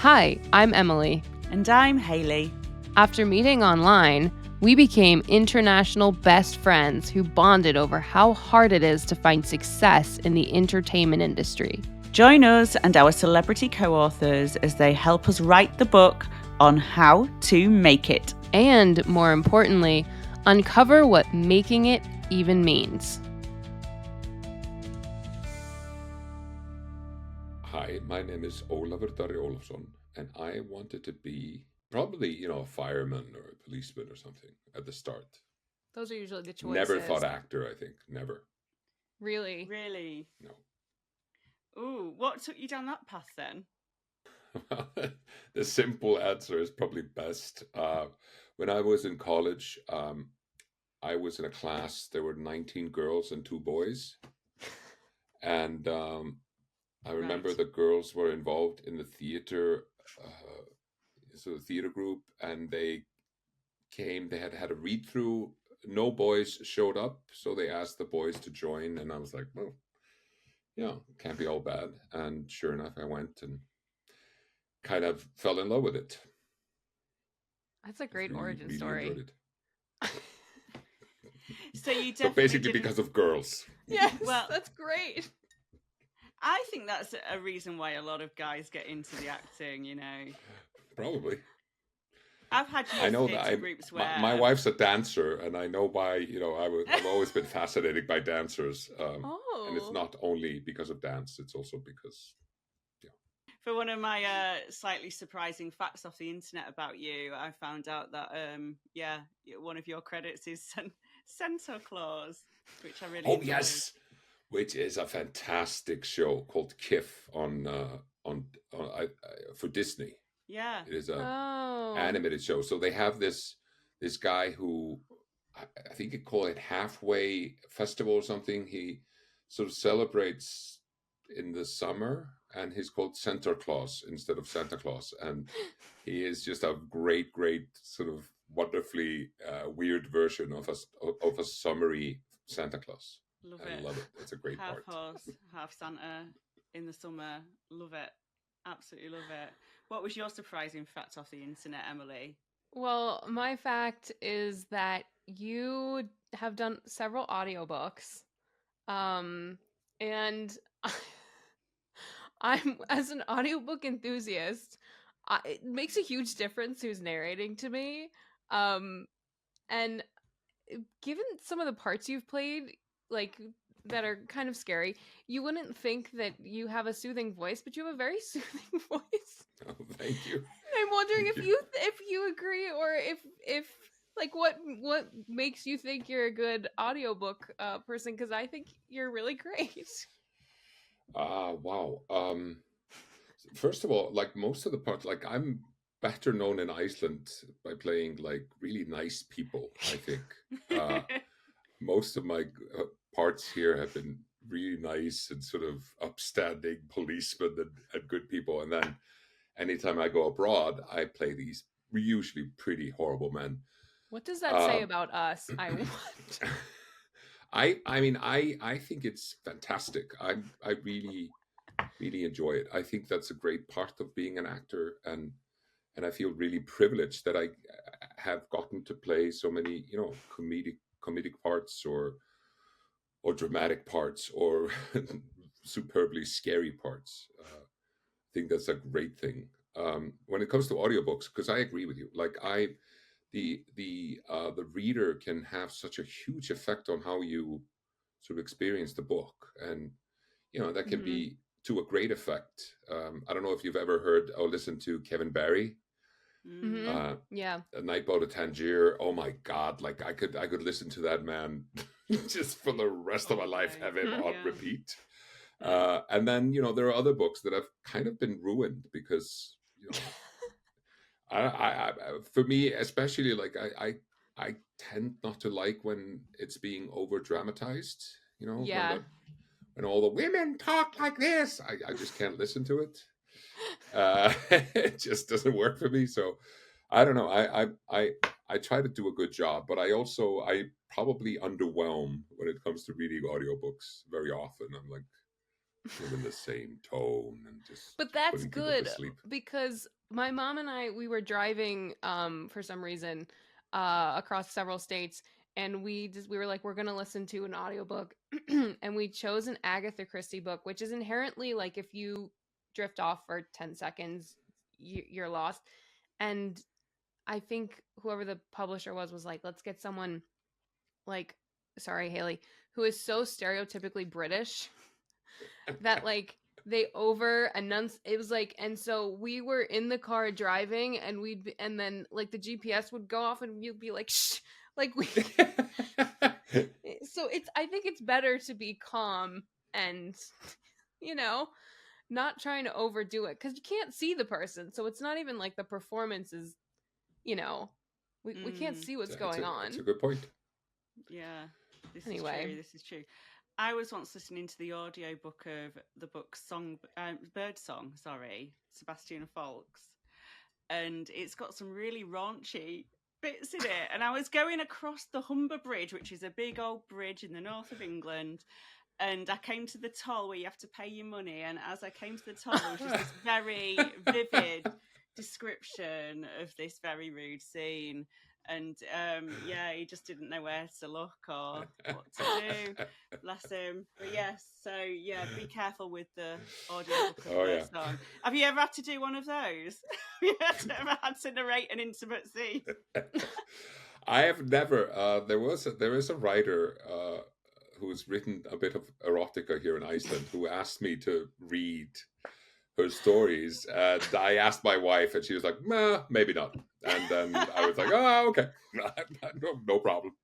Hi, I'm Emily. And I'm Hayley. After meeting online, we became international best friends who bonded over how hard it is to find success in the entertainment industry. Join us and our celebrity co-authors as they help us write the book on how to make it. And, more importantly, uncover what making it even means. Hi, my name is Ólafur Darri Ólafsson, and I wanted to be probably, a fireman or a policeman or something at the start. Those are usually the choices. Never thought actor, I think. Never. Really? Really? No. Ooh, what took you down that path then? The simple answer is probably best. When I was in college, I was in a class. There were 19 girls and 2 boys. And I remember the girls were involved in the theater, so the theater group, and they had a read through. No boys showed up, so they asked the boys to join, and I was like, well, can't be all bad. And sure enough, I went and kind of fell in love with it. That's a great origin story. Enjoyed it. So you definitely but basically because of girls. Yes, well, that's great. I think that's a reason why a lot of guys get into the acting, Probably. I've had groups where my wife's a dancer, and I know by I've always been fascinated by dancers, and it's not only because of dance; it's also because. For one of my slightly surprising facts off the internet about you, I found out that one of your credits is Santa Claus, which I really enjoyed. Yes, which is a fantastic show called KIF on for Disney. Yeah, it is a animated show. So they have this guy who I think they call it Halfway Festival or something. He sort of celebrates in the summer, and he's called Santa Claus instead of Santa Claus, and he is just a great sort of wonderfully weird version of a summery Santa Claus. I love it. It's a great part. Half horse, half Santa in the summer. Love it. Absolutely love it. What was your surprising fact off the internet, Emily? Well, my fact is that you have done several audiobooks. And I'm, as an audiobook enthusiast, it makes a huge difference who's narrating to me. And given some of the parts you've played, that are kind of scary, you wouldn't think that you have a soothing voice, but you have a very soothing voice. Oh, thank you. And I'm wondering if you agree, or if what makes you think you're a good audiobook person, because I think you're really great. Wow. First of all, most of the parts, I'm better known in Iceland by playing really nice people, I think. Most of my parts here have been really nice and sort of upstanding policemen and good people. And then anytime I go abroad, I play these usually pretty horrible men. What does that say about us? I want. I think it's fantastic. I really enjoy it. I think that's a great part of being an actor, and I feel really privileged that I have gotten to play so many, comedic parts or dramatic parts or superbly scary parts. I think that's a great thing. When it comes to audiobooks, because I agree with you, the reader can have such a huge effect on how you sort of experience the book, and that can be to a great effect. I don't know if you've ever heard or listened to Kevin Barry. Yeah, A Night Boat to Tangier. Oh my God! I could listen to that man just for the rest of my life, have him on repeat. And then there are other books that have kind of been ruined because I for me especially, I tend not to like when it's being over dramatized. When all the women talk like this, I just can't listen to it. It just doesn't work for me. So I don't know. I try to do a good job, but I probably underwhelm when it comes to reading audiobooks very often. I'm like, in the same tone and just But that's putting people good to sleep. because my mom and I, we were driving for some reason across several states, and we were like, we're gonna listen to an audiobook and we chose an Agatha Christie book, which is inherently like if you drift off for 10 seconds, you're lost. And I think whoever the publisher was like, let's get someone like, sorry, Haley, who is so stereotypically British that like they over enunciate. It was like, and so we were in the car driving, and and then like the GPS would go off, and you'd be like, shh, like we. So I think it's better to be calm and, you know, not trying to overdo it because you can't see the person, so it's not even like the performance is, you know, we can't see what's going on. That's a good point. Yeah, this Anyway. is true. This is true. I was once listening to the audiobook of the book Bird Song, Sebastian Faulks, and it's got some really raunchy bits in it. And I was going across the Humber Bridge, which is a big old bridge in the north of England, and I came to the toll where you have to pay your money. And as I came to the toll, there was just this very vivid description of this very rude scene. And yeah, he just didn't know where to look or what to do. Bless him. But yes, so yeah, be careful with the audiobook of the song. Have you ever had to do one of those? Have you ever had to narrate an intimate scene? I have never. There is a writer who's written a bit of erotica here in Iceland who asked me to read her stories, and I asked my wife, and she was like, "Nah, maybe not." And then I was like, "Oh, okay, no problem."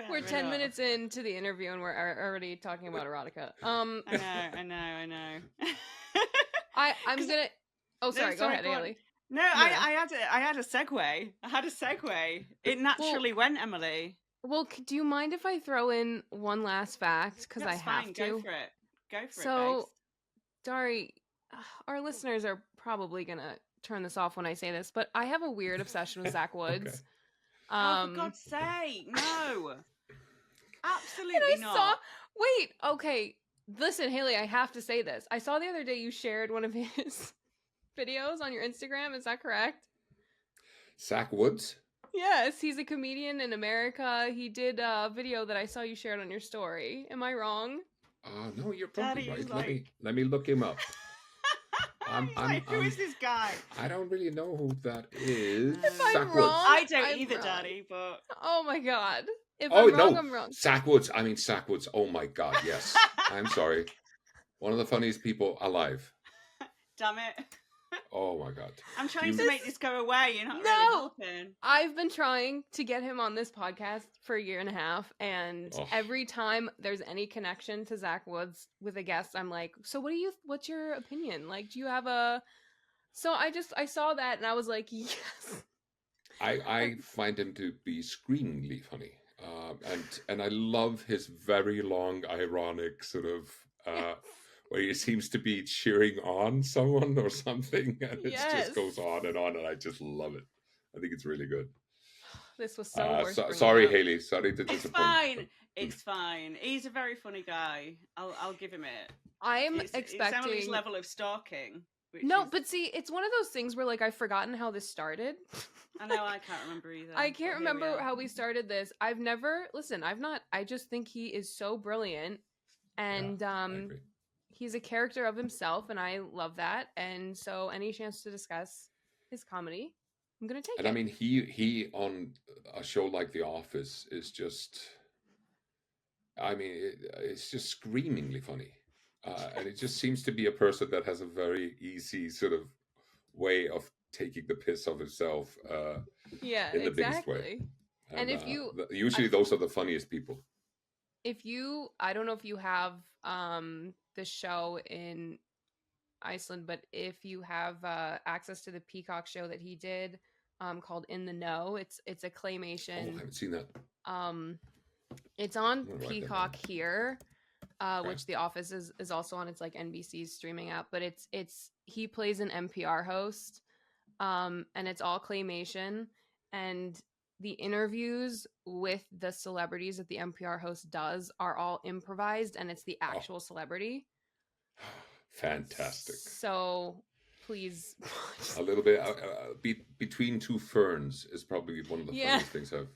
We're 10 minutes into the interview, and we're already talking about erotica. I know. I'm gonna. Oh, sorry. Go ahead, Haley. No, yeah. I had a segue. It naturally went, Emily. Well, do you mind if I throw in one last fact? Because I have to. Go for it. So, Dari, our listeners are probably gonna turn this off when I say this, but I have a weird obsession with Zach Woods. Okay. Oh, for God's sake, no! Absolutely not. Wait, okay. Listen, Haley, I have to say this. I saw the other day you shared one of his videos on your Instagram. Is that correct? Zach Woods? Yes, he's a comedian in America. He did a video that I saw you shared on your story. Am I wrong? No, you're probably right. Let me look him up. Who is this guy? I don't really know who that is. If I'm wrong, I don't either, Daddy. But oh my God, if I'm wrong, I'm wrong. Zach Woods. Oh my God, yes. I'm sorry. One of the funniest people alive. Damn it. Oh my God. I'm trying to make this go away. You're not really helping. I've been trying to get him on this podcast for a year and a half, and every time there's any connection to Zach Woods with a guest, I'm like, so what's your opinion? Like, do you have a... So I saw that and I was like, yes. I find him to be screamingly funny. And I love his very long, ironic sort of... where he seems to be cheering on someone or something, and it just goes on, and I just love it. I think it's really good. This was so sorry, Haley. Sorry to disappoint. It's fine. He's a very funny guy. I'll give him it. I'm expecting Emily's level of stalking. But see, it's one of those things where like I've forgotten how this started. I know, I can't remember either. I can't remember how we started this. I just think he is so brilliant, and I agree. He's a character of himself, and I love that. And so, any chance to discuss his comedy, I'm gonna take it. And I mean, he on a show like The Office is just, I mean, it's just screamingly funny, and it just seems to be a person that has a very easy sort of way of taking the piss of himself. In the biggest way. And if you usually those are the funniest people. I don't know if you have the show in Iceland, but if you have access to the Peacock show that he did called In the Know, it's a claymation. Oh, I haven't seen that. It's on Peacock here, which The Office is also on. It's like NBC's streaming app, but he plays an NPR host, and it's all claymation, and the interviews with the celebrities that the NPR host does are all improvised, and it's the actual celebrity. Fantastic. So please A little bit between two ferns is probably one of the Yeah. funniest things I've,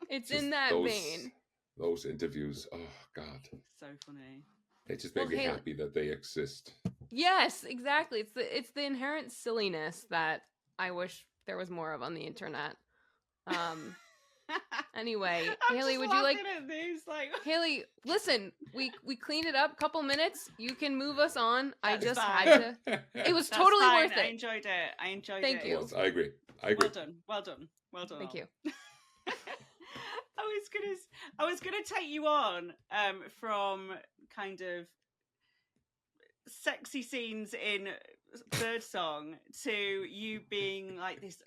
It's just in that vein. those interviews. Oh God, So funny. they just make Well, me Haley- happy that they exist. Yes, exactly. It's the inherent silliness that I wish there was more of on the internet. Anyway, I'm Haley, just would you like laughing at these, like Haley, listen, we cleaned it up. Couple minutes, you can move us on. I That's just fine. had to. It was That's totally fine. worth I it. enjoyed it. I enjoyed Thank it. you. I agree. Well done. Well done. Well done. Thank all. you. I was gonna take you on from kind of sexy scenes in Birdsong to you being like this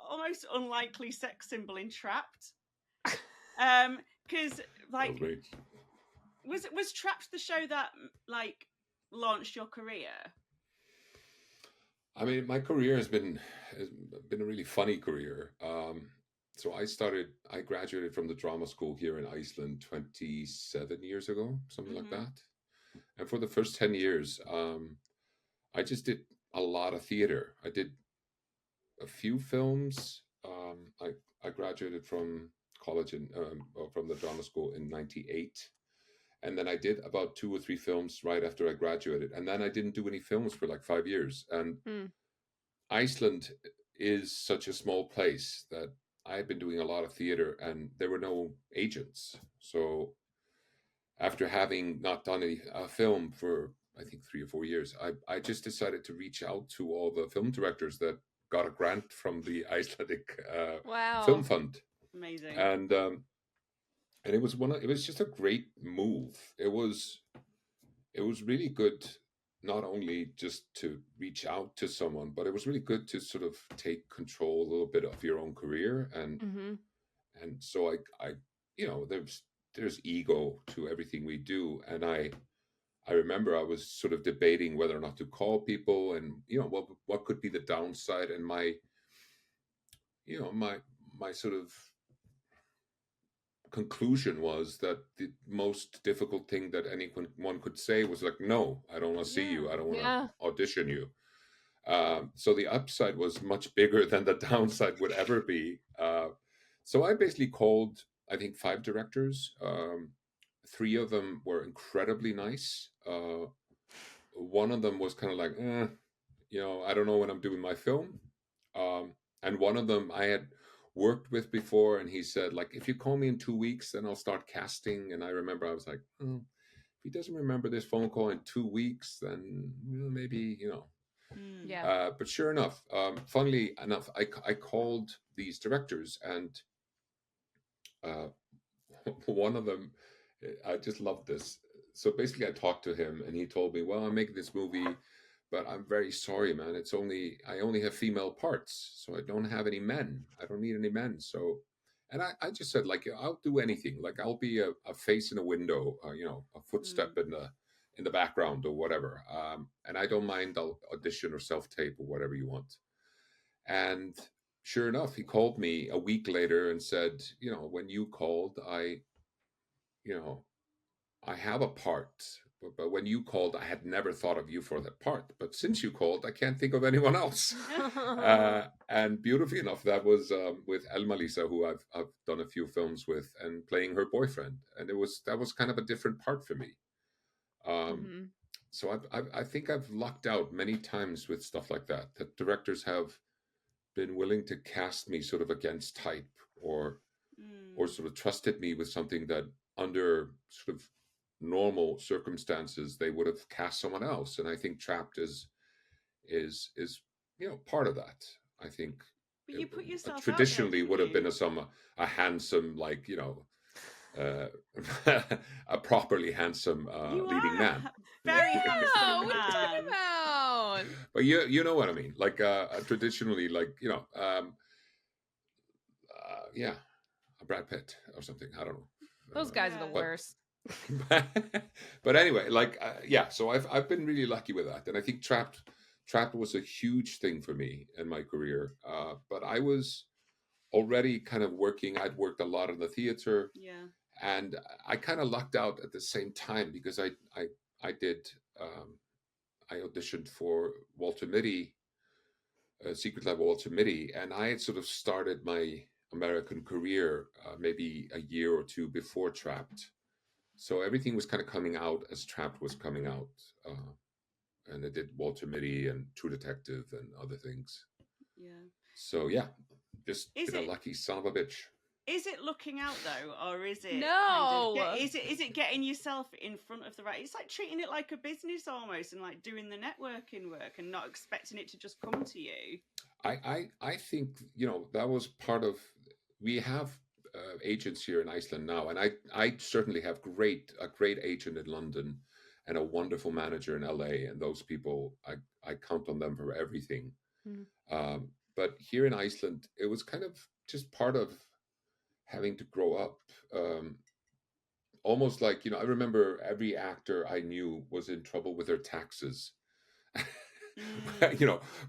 almost unlikely sex symbol in Trapped. Because like was Trapped the show that like launched your career? I mean, my career has been a really funny career. So I graduated from the drama school here in Iceland 27 years ago, something like that. And for the first 10 years, I just did a lot of theater. I did a few films. I graduated from college or from the drama school in 98. And then I did about 2 or 3 films right after I graduated. And then I didn't do any films for like 5 years. And Iceland is such a small place that I had been doing a lot of theater and there were no agents. So after having not done a film for I think 3 or 4 years, I just decided to reach out to all the film directors that got a grant from the Icelandic film fund. Amazing. And it was just a great move. It was really good, not only just to reach out to someone, but it was really good to sort of take control a little bit of your own career. And so I there's ego to everything we do. And I remember I was sort of debating whether or not to call people and, what could be the downside. And my sort of conclusion was that the most difficult thing that anyone could say was like, no, I don't want to see you. I don't want to audition you. So the upside was much bigger than the downside would ever be. So I basically called, I think, 5 directors. 3 of them were incredibly nice. One of them was kind of like, I don't know when I'm doing my film. And one of them I had worked with before, and he said, like, if you call me in 2 weeks, then I'll start casting. And I remember I was like, if he doesn't remember this phone call in 2 weeks, then maybe, Yeah. But sure enough, funnily enough, I called these directors, and one of them, I just love this. So basically I talked to him and he told me, well, I'm making this movie, but I'm very sorry, man. I only have female parts, so I don't have any men. I don't need any men. So, and I just said, like, I'll do anything. Like, I'll be a face in a window, a footstep in the background or whatever. And I don't mind. I'll audition or self-tape or whatever you want. And sure enough, he called me a week later and said, when you called, I have a part, but when you called, I had never thought of you for that part. But since you called, I can't think of anyone else. And beautifully enough, that was with Elma-Lisa, who I've done a few films with, and playing her boyfriend. And that was kind of a different part for me. So I think I've lucked out many times with stuff like that. That directors have been willing to cast me sort of against type, or sort of trusted me with something that under sort of normal circumstances they would have cast someone else. And I think Trapped is part of that. I think but you put yourself traditionally out there, would have been a handsome, like, a properly handsome leading man. Very handsome man. What are you talking about? But you know what I mean, like traditionally, like, a Brad Pitt or something. I don't know. Those guys are the worst. But anyway, like, so I've been really lucky with that. And I think Trapped was a huge thing for me in my career. But I was already kind of working. I'd worked a lot in the theater. Yeah. And I kind of lucked out at the same time, because I I did. I auditioned for Walter Mitty, Secret Lab Walter Mitty, and I had sort of started my American career maybe a year or two before Trapped. So everything was kind of coming out as Trapped was coming out. And I did Walter Mitty and True Detective and other things. Yeah. So yeah, just Is been a it lucky son of a bitch. is it looking out though, or is it No. is it getting yourself in front of the right? It's like treating it like a business almost, and like doing the networking work and not expecting it to just come to you. I think that was part of. We have agents here in Iceland now, and I certainly have a great agent in London, and a wonderful manager in LA, and those people I count on them for everything. But here in Iceland, it was kind of just part of having to grow up. Almost like, I remember every actor I knew was in trouble with their taxes.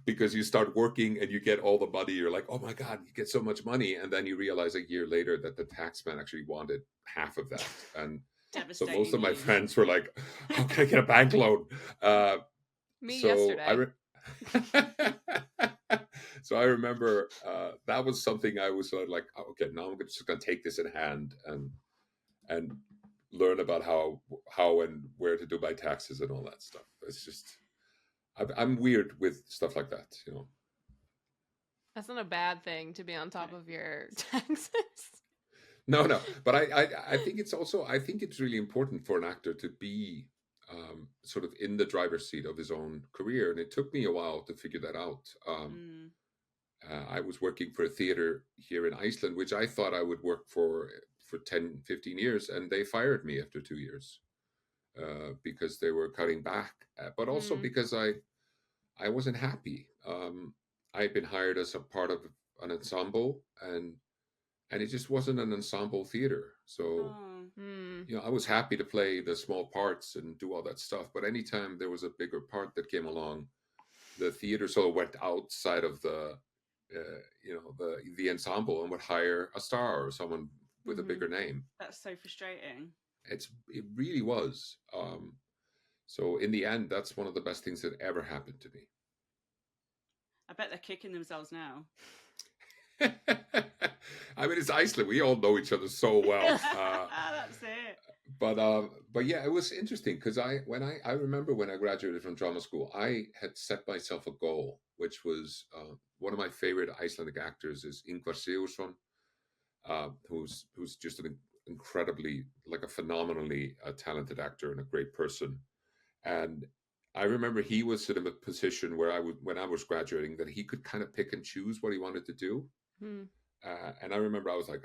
Because you start working and you get all the money, you're like, oh my God, you get so much money. And then you realize a year later that the tax man actually wanted half of that. And so most of my friends were like, how can I get a bank loan? Me so yesterday. So I remember that was something I was sort of like, oh, okay, now I'm just going to take this in hand and learn about how and where to do my taxes and all that stuff. It's just, I'm weird with stuff like that, That's not a bad thing to be on top of your taxes. No, but I think it's really important for an actor to be sort of in the driver's seat of his own career, and it took me a while to figure that out. I was working for a theater here in Iceland, which I thought I would work for 10, 15 years, and they fired me after 2 years because they were cutting back, but also because I wasn't happy. I had been hired as a part of an ensemble, and it just wasn't an ensemble theater. So, I was happy to play the small parts and do all that stuff. But anytime there was a bigger part that came along, the theater sort of went outside of the ensemble and would hire a star or someone with a bigger name. That's so frustrating. It really was. So in the end, that's one of the best things that ever happened to me. I bet they're kicking themselves now. I mean, it's Iceland. We all know each other so well. That's it. But yeah, it was interesting because I remember when I graduated from drama school, I had set myself a goal, which was one of my favorite Icelandic actors is Ingvar Sigurðsson, who's just an incredibly, like a phenomenally talented actor and a great person. And I remember he was in a position where when I was graduating, that he could kind of pick and choose what he wanted to do. And I remember I was like,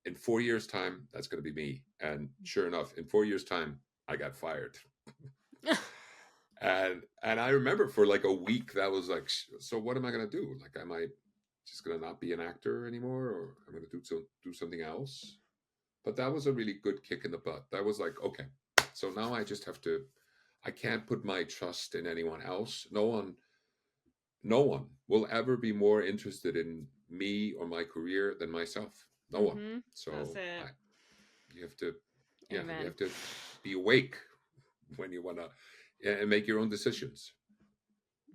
in 4 years' time, that's going to be me. And sure enough, in 4 years' time, I got fired. and I remember for like a week, that was like, so what am I going to do? Like, am I just going to not be an actor anymore, or I'm going to do something else? But that was a really good kick in the butt. That was like, okay, so now I just have to. I can't put my trust in anyone else. No one will ever be more interested in me or my career than myself. No one. So you have to, you have to be awake when you want to make your own decisions.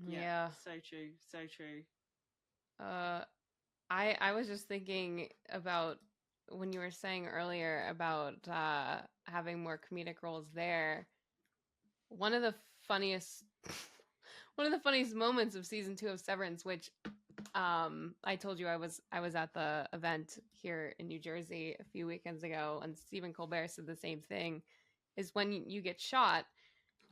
Yeah, so true, so true. I was just thinking about when you were saying earlier about having more comedic roles there. One of the funniest moments of season 2 of Severance, which I told you I was at the event here in New Jersey a few weekends ago, and Stephen Colbert said the same thing, is when you get shot.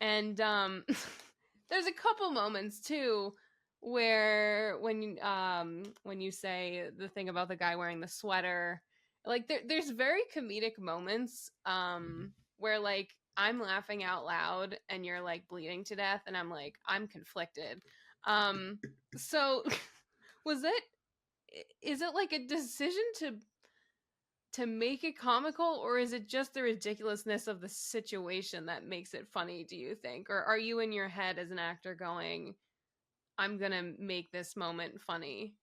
And there's a couple moments too where when you say the thing about the guy wearing the sweater, like there's very comedic moments where like I'm laughing out loud and you're like bleeding to death, and I'm like, I'm conflicted. So is it like a decision to make it comical, or is it just the ridiculousness of the situation that makes it funny, do you think? Or are you in your head as an actor going, I'm gonna make this moment funny?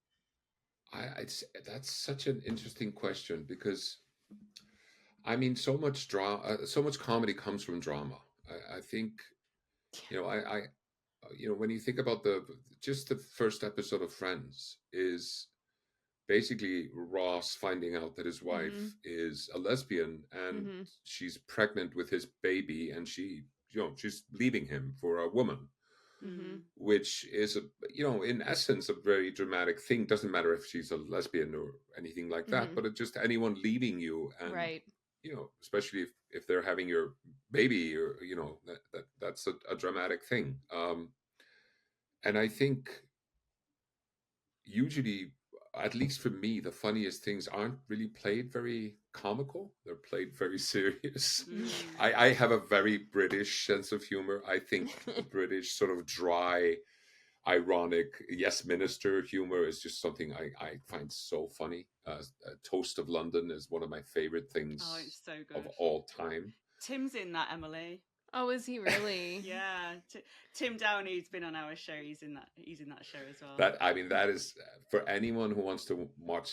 That's such an interesting question, because I mean, so much comedy comes from drama. I think, I when you think about just the first episode of Friends is basically Ross finding out that his Mhm. wife is a lesbian and Mhm. she's pregnant with his baby, and she's leaving him for a woman, Mhm. which is in essence a very dramatic thing. Doesn't matter if she's a lesbian or anything like that, Mhm. but it's just anyone leaving you, and Right. especially if they're having your baby, or that's a dramatic thing. And I think usually, at least for me, the funniest things aren't really played very comical. They're played very serious. Mm. I have a very British sense of humor. I think the British sort of dry, ironic, yes minister humor is just something I find so funny. Toast of London is one of my favorite Oh, things it's so of good. all time. Tim's in that, Emily. Oh, is he really? Yeah, Tim Downey's been on our show. He's in that. He's in that show as well. That is for anyone who wants to watch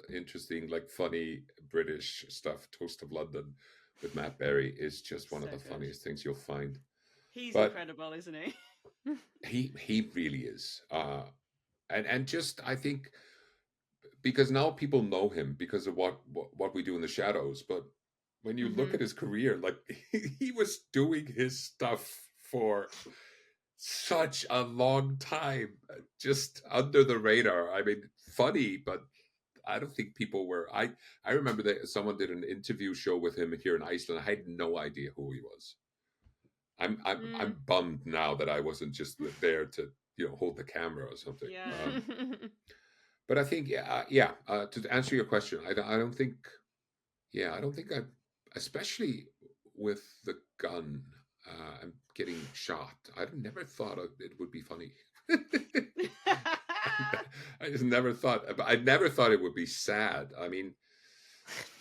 interesting, like funny British stuff. Toast of London with Matt Berry is just one of So the good. funniest things you'll find. He's But incredible, isn't he? he really is. And just I think because now people know him because of what we do in the shadows. But when you look Mhm. at his career, like he was doing his stuff for such a long time, just under the radar. I mean, funny, but I don't think people were. I remember that someone did an interview show with him here in Iceland. I had no idea who he was. I'm Mm. bummed now that I wasn't just there to hold the camera or something. Yeah. But I think to answer your question, I don't think I don't think I, especially with the gun and getting shot. I never thought it would be funny. I just never thought. I never thought it would be sad. I mean,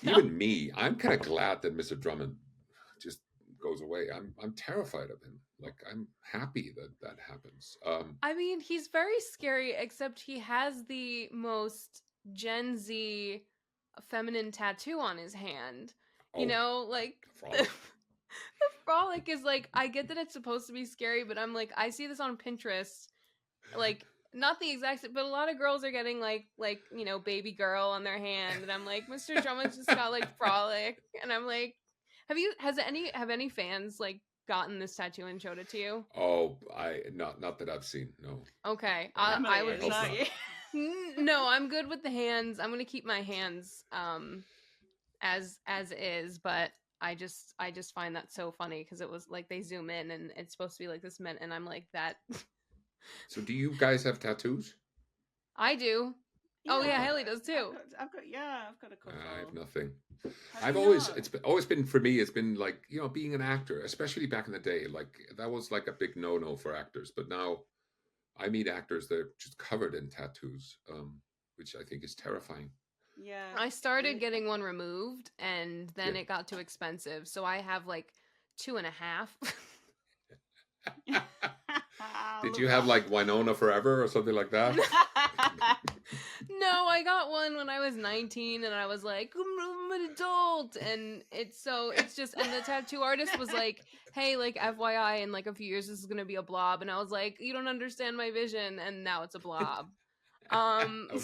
No. even me, I'm kind of glad that Mr. Drummond just goes away. I'm terrified of him. Like I'm happy that that happens. I mean, he's very scary, except he has the most Gen Z feminine tattoo on his hand. You Oh, know, like frolic. the frolic is like, I get that it's supposed to be scary, but I'm like, I see this on Pinterest. Like, not the exact, but a lot of girls are getting like baby girl on their hand, and I'm like, Mr. Drummond's just got like frolic, and I'm like, have any fans like gotten this tattoo and showed it to you? Oh, I not that I've seen. No, Okay, Emily I would I is, be. hope aren't not. you? No, I'm good with the hands. I'm gonna keep my hands as is, but I just find that so funny because it was like they zoom in and it's supposed to be like this men, and I'm like that. So, do you guys have tattoos? I do. Oh yeah, Okay. Haley does too. I've got a couple. I have nothing. Have you not? It's always been for me. It's been like being an actor, especially back in the day. Like that was like a big no for actors. But now I meet actors that are just covered in tattoos, which I think is terrifying. Yeah. I started getting one removed, and then Yeah. it got too expensive, so I have like 2.5. Did you have like Winona Forever or something like that? No, I got one when I was 19 and I was like, I'm an adult. And it's just, and the tattoo artist was like, hey, like FYI, in like a few years, this is going to be a blob. And I was like, you don't understand my vision. And now it's a blob. Okay.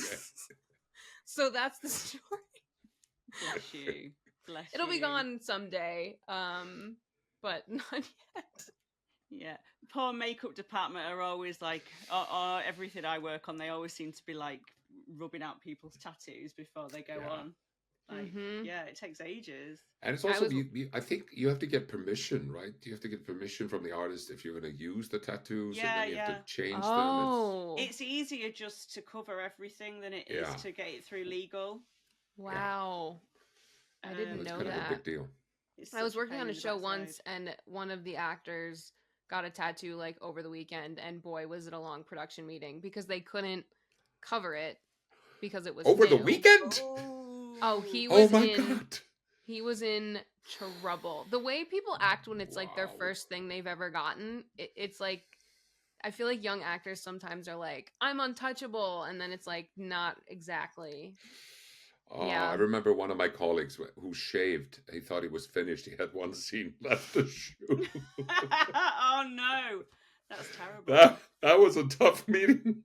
So that's the story. Bless you. Bless It'll be you. gone someday. But not yet. Yeah. Poor makeup department are always like, everything I work on, they always seem to be like rubbing out people's tattoos before they go Yeah. on. Like, Mhm. yeah, it takes ages. And it's I also, was- I think you have to get permission, right? You have to get permission from the artist if you're going to use the tattoos, Yeah, and then you have yeah. to change them. Oh. It's easier just to cover everything than it is Yeah. to get it through legal. Wow. I didn't It's know kind of a that. big deal. It's I was such working pain on a in the show backside. once, and one of the actors got a tattoo like over the weekend, and boy, was it a long production meeting because they couldn't cover it because it was Over the new. weekend? Oh, he Oh was my in God. he was in trouble. The way people act when it's like their Wow. first thing they've ever gotten, it's like I feel like young actors sometimes are like, I'm untouchable, and then it's like not exactly. I Yeah. remember one of my colleagues who shaved. He thought he was finished. He had one scene left to shoot. Oh no, that's terrible. That was a tough meeting.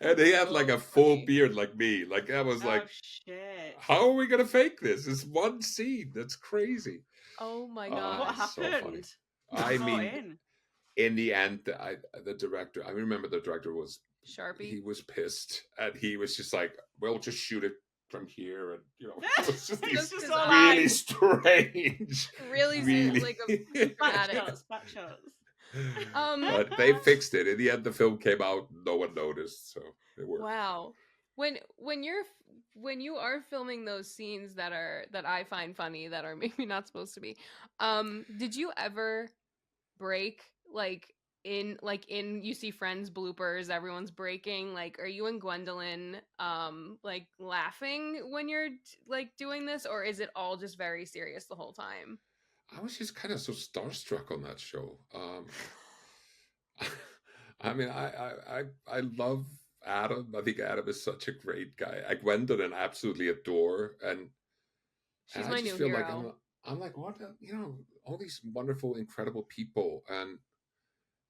And he had like So a full funny. beard like me. Like I was like, Oh shit. how are we gonna fake this? It's one scene. That's crazy. Oh my What god. It's so funny. happened? I Brought mean, in. in the end, the director. I remember the director was Sharpie. he was pissed, and he was just like, "Well, just shoot it from here," and it was just It's these just his all really like strange, Really, really. like a back dramatic. shots, back shots. But they fixed it. In the end, the film came out. No one noticed, so it worked. Wow. When you are filming those scenes that I find funny that are maybe not supposed to be, did you ever break in you see Friends bloopers, everyone's breaking, like are you and Gwendolyn like laughing when you're like doing this, or is it all just very serious the whole time? I was just kind of so starstruck on that show. I mean, I love Adam. I think Adam is such a great guy. I Gwendolyn absolutely adore, and She's I my just new feel like hero. I'm like what all these wonderful, incredible people,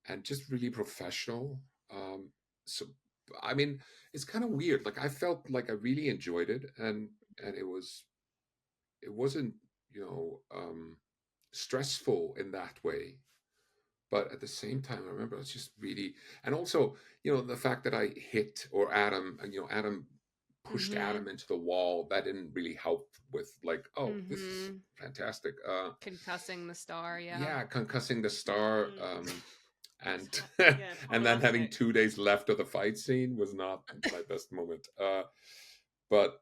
and just really professional. So I mean, it's kind of weird. Like I felt like I really enjoyed it, and it wasn't you know stressful in that way. But at the same time, I remember it's just really, and also the fact that I hit or Adam, and Adam pushed Mhm. Adam into the wall, that didn't really help with like, oh, this is Mhm. fantastic. Concussing the star, yeah. Yeah, concussing the star, Mm. and Yeah, and then having problematic. 2 days left of the fight scene was not my best moment. But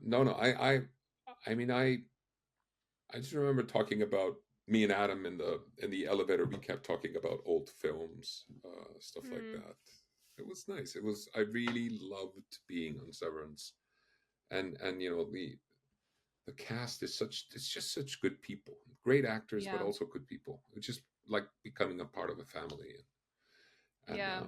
no, I mean, I just remember talking about me and Adam in the elevator. We kept talking about old films, stuff like Hmm. that. It was nice. It was. I really loved being on Severance, and the cast is such. It's just such good people, great actors, but Yeah. also good people. It's just like becoming a part of a family. And Yeah.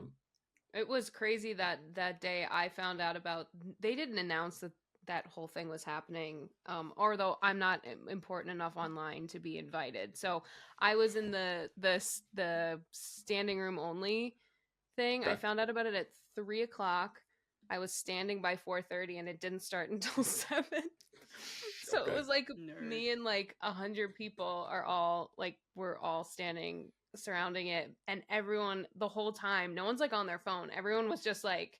It was crazy that day I found out about. They didn't announce that whole thing was happening. Although I'm not important enough online to be invited, so I was in the standing room only thing. I okay, found out about it at 3 o'clock. I was standing by 4:30, and it didn't start until 7. So it okay, was like Nerd. me and like 100 people we're all standing surrounding it, and everyone the whole time, no one's like on their phone. Everyone was just like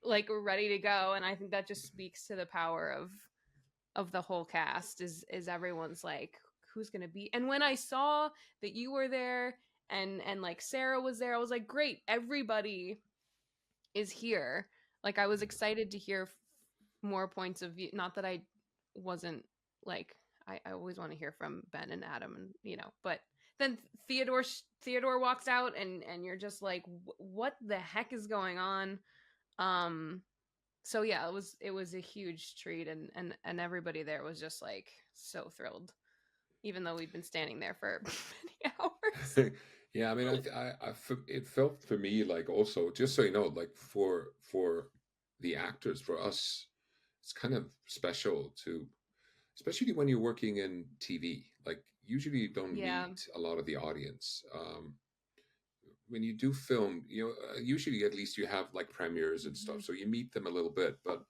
ready to go, and I think that just speaks to the power of the whole cast is everyone's like who's gonna be. And when I saw that you were there and like Sarah was there, I was like, great, everybody is here. Like I was excited to hear more points of view. Not that I wasn't like I always want to hear from Ben and Adam, and but then Theodore walks out, and you're just like, what the heck is going on? Um, so yeah, it was a huge treat, and everybody there was just like so thrilled, even though we'd been standing there for many hours. yeah. I mean, it felt for me like also just so you know, like for the actors, for us, it's kind of special to, especially when you're working in TV. Like usually you don't Yeah, meet a lot of the audience. When you do film, usually at least you have like premieres and stuff, hmm, so you meet them a little bit. But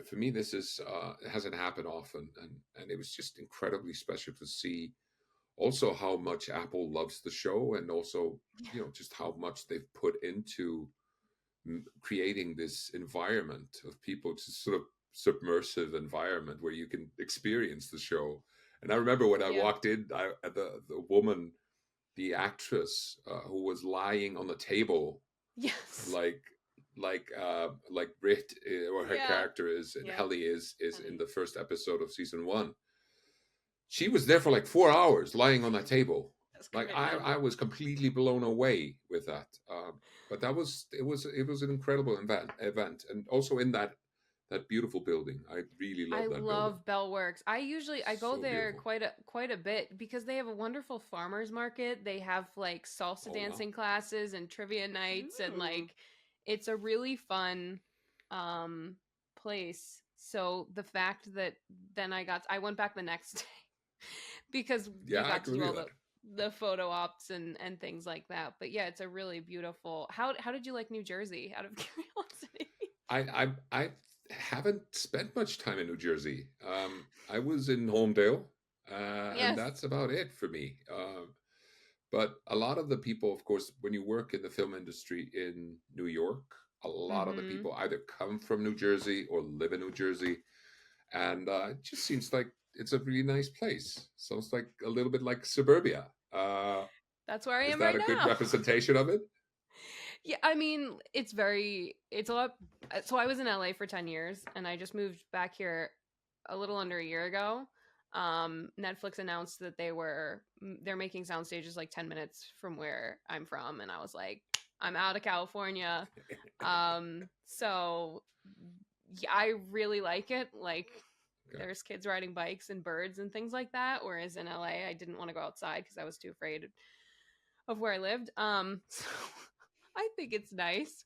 for me, this is it hasn't happened often, and it was just incredibly special to see also how much Apple loves the show, and also just how much they've put into creating this environment of people. It's a sort of submersive environment where you can experience the show. And I remember when I yeah, walked in, the woman, the actress who was lying on the table, yes, like like Brit or her yeah, character is, and Yeah. Helly is in Ellie. the first episode of season 1. She was there for like 4 hours lying on that table. That's Like commitment. I was completely blown away with that. But it was an incredible event, and also in that beautiful building. I really I love that building. love Bellworks. I go So there beautiful. quite a bit because they have a wonderful farmers market. They have like salsa Oh wow. dancing classes and trivia nights, and Ooh. like it's a really fun um place. So the fact that then I went back the next day because you Yeah, I got to can do all believe the photo ops and things like that. But yeah, it's a really beautiful. How did you like New Jersey? Out of curiosity. I haven't spent much time in New Jersey. I was in Homedale, and Yes. that's about it for me. But a lot of the people, of course, when you work in the film industry in New York, a lot of the Mhm. people either come from New Jersey or live in New Jersey, and it just seems like it's a really nice place. Sounds like a little bit like suburbia. That's where I Is am that right a good now. representation of it? Yeah, I mean, it's a lot. So I was in LA for 10 years and I just moved back here a little under a year ago. Netflix announced that they're making sound stages like 10 minutes from where I'm from. And I was like, I'm out of California. So yeah, I really like it. Like, Okay. there's kids riding bikes and birds and things like that. Whereas in LA, I didn't want to go outside because I was too afraid of where I lived. So I think it's nice.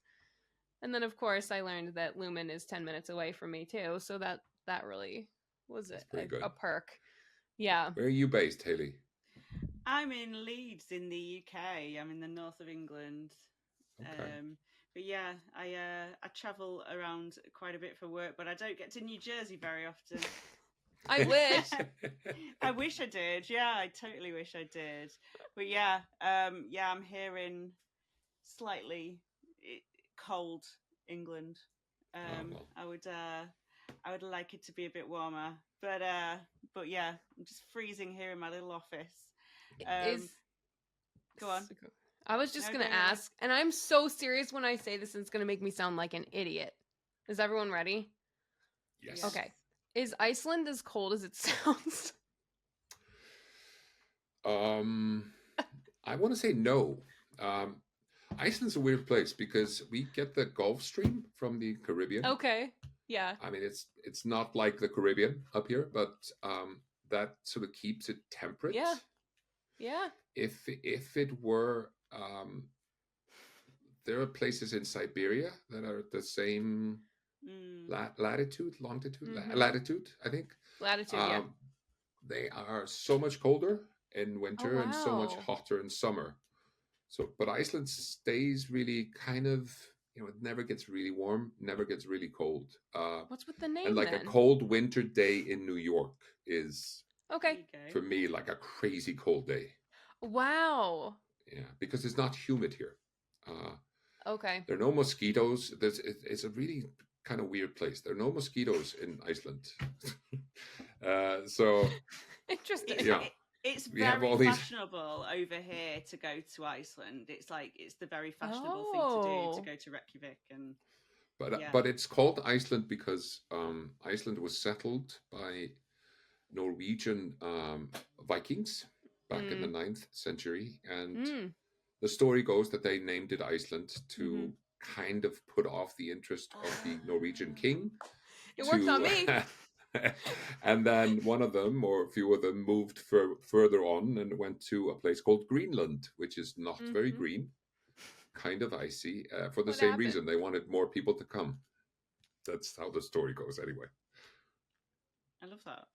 And then of course I learned that Lumen is 10 minutes away from me too, so that really was That's pretty good. a perk. Yeah. Where are you based, Haley? I'm in Leeds in the UK. I'm in the north of England. Okay. But yeah, I travel around quite a bit for work, but I don't get to New Jersey very often. I wish. I wish I did. Yeah, I totally wish I did. But yeah, I'm here in slightly cold England. Well, I would like it to be a bit warmer, but yeah, I'm just freezing here in my little office. Is Go on. I was just No, going go to ask, and I'm so serious when I say this, and it's going to make me sound like an idiot. Is everyone ready? yes. Okay. Is Iceland as cold as it sounds? I want to say no. Iceland's a weird place because we get the Gulf Stream from the Caribbean. Okay. Yeah. I mean, it's not like the Caribbean up here, but that sort of keeps it temperate. Yeah. Yeah. If it were, there are places in Siberia that are the same latitude, longitude, latitude, I think. Latitude, yeah. They are so much colder in winter and so much wow. hotter in summer. So, but Iceland stays really kind of, it never gets really warm, never gets really cold. What's with the name And like then? a cold winter day in New York is, Okay. for me, like a crazy cold day. Wow. Yeah, because it's not humid here. Okay. There are no mosquitoes. It's a really kind of weird place. There are no mosquitoes in Iceland. So interesting. Yeah. It's We have very all these- fashionable over here to go to Iceland. It's like it's the very fashionable thing to do to go to Reykjavik and But it's called Iceland because Iceland was settled by Norwegian Vikings back in the 9th century, and the story goes that they named it Iceland to kind of put off the interest of the Norwegian king. It worked on me. And then one of them, or a few of them, moved further on and went to a place called Greenland, which is not very green, kind of icy, for the same reason. They wanted more people to come. That's how the story goes, anyway. I love that.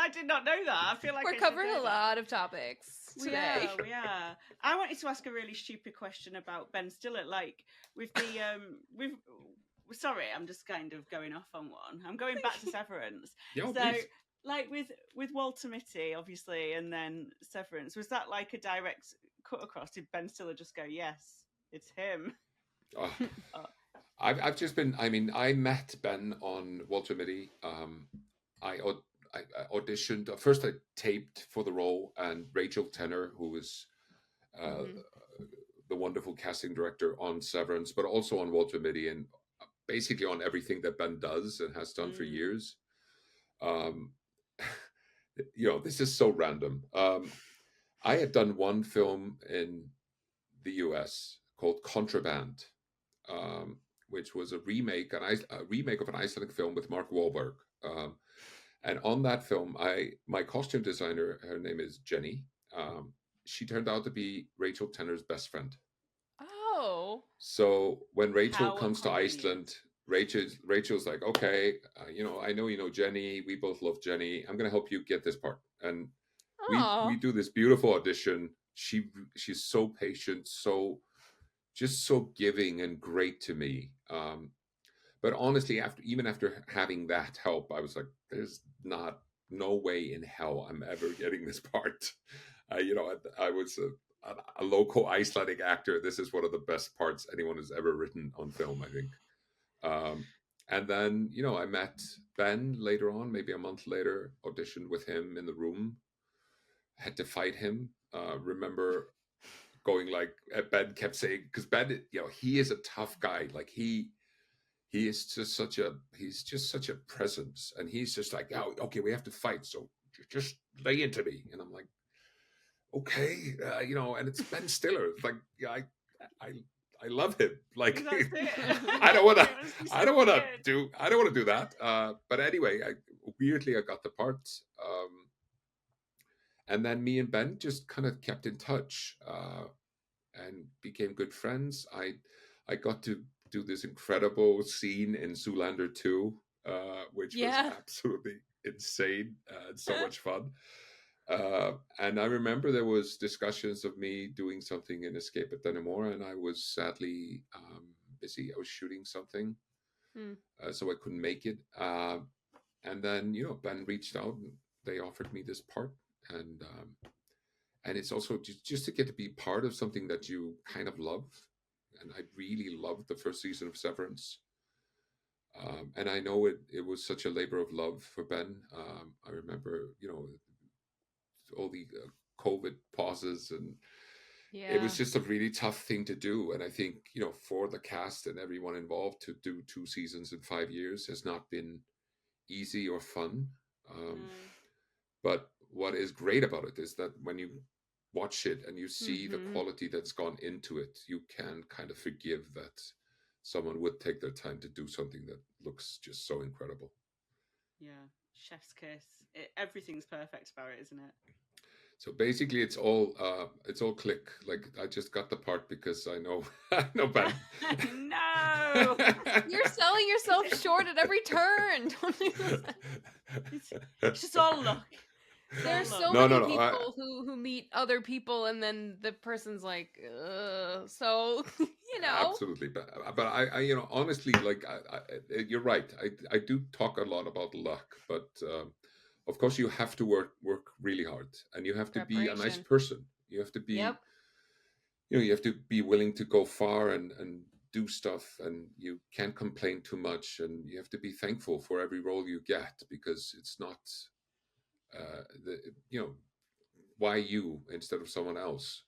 I did not know that. I feel like we're covering a lot of topics today. We are. I wanted to ask a really stupid question about Ben Stiller, like with the Sorry, I'm just kind of going off on one. I'm going back to Severance. Yeah, so, please. like with Walter Mitty, obviously, and then Severance, was that like a direct cut across? Did Ben Stiller just go, "Yes, it's him"? I've just been. I mean, I met Ben on Walter Mitty. I auditioned. First, I taped for the role, and Rachel Tenner, who was the wonderful casting director on Severance, but also on Walter Mitty, and basically on everything that Ben does and has done for years. This is so random. I had done one film in the US called Contraband, which was a remake of an Icelandic film with Mark Wahlberg. And on that film, my costume designer, her name is Jenny. She turned out to be Rachel Tenner's best friend. Oh. So when Rachel How comes to convenient. Iceland, Rachel's like, okay, I know you know Jenny. We both love Jenny. I'm gonna help you get this part, and we Oh, do this beautiful audition. She's so patient, so giving and great to me. But honestly, after having that help, I was like, there's not no way in hell I'm ever getting this part. I was a local Icelandic actor. This is one of the best parts anyone has ever written on film, I think. Um, and then, I met Ben later on, maybe a month later, auditioned with him in the room, had to fight him. Remember going like, Ben kept saying, because Ben, he is a tough guy. Like he is he's just such a presence. And he's just like, oh, okay, we have to fight. So just lay into me. And I'm like, okay, and it's Ben Stiller. It's like, yeah, I I love him. Like That's it. I don't want to. It must be so I don't want to weird. do. I don't want to do that. But anyway, weirdly I got the part. And then me and Ben just kind of kept in touch and became good friends. I got to do this incredible scene in Zoolander 2, which was yeah. absolutely insane and so much fun. And I remember there was discussions of me doing something in Escape at Dunamore, and I was sadly busy. I was shooting something, so I couldn't make it. And then Ben reached out, and they offered me this part, and it's also just to get to be part of something that you kind of love. And I really loved the first season of Severance. And I know it was such a labor of love for Ben. I remember, all the COVID pauses, and it was just a really tough thing to do. And I think, for the cast and everyone involved to do 2 seasons in 5 years has not been easy or fun. But what is great about it is that when you watch it and you see the quality that's gone into it, you can kind of forgive that someone would take their time to do something that looks just so incredible. Yeah, chef's kiss. Everything's perfect about it, isn't it? So basically, it's all click. Like I just got the part because I know Ben. No, You're selling yourself short at every turn. it's just all luck. There's so No, many no, no. people who meet other people, and then the person's like, so Absolutely, but I honestly, like, you're right. I do talk a lot about luck, but of course you have to work really hard, and you have to be a nice person. You have to be, you have to be willing to go far and do stuff, and you can't complain too much, and you have to be thankful for every role you get, because it's not why you instead of someone else.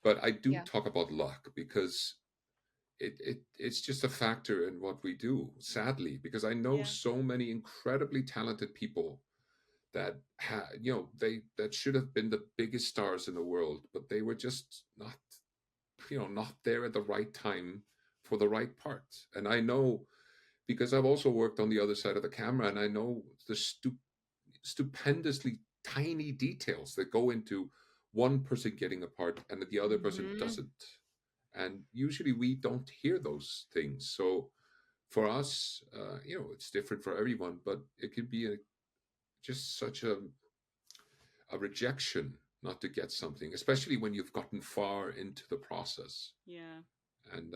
But I do talk about luck because it's just a factor in what we do, sadly, because I know so many incredibly talented people that that should have been the biggest stars in the world, but they were just not there at the right time for the right part. And I know, because I've also worked on the other side of the camera, and I know the stupendously tiny details that go into one person getting a part and the other person doesn't. And usually we don't hear those things. So for us, it's different for everyone, but it can be just such a rejection not to get something, especially when you've gotten far into the process. Yeah. And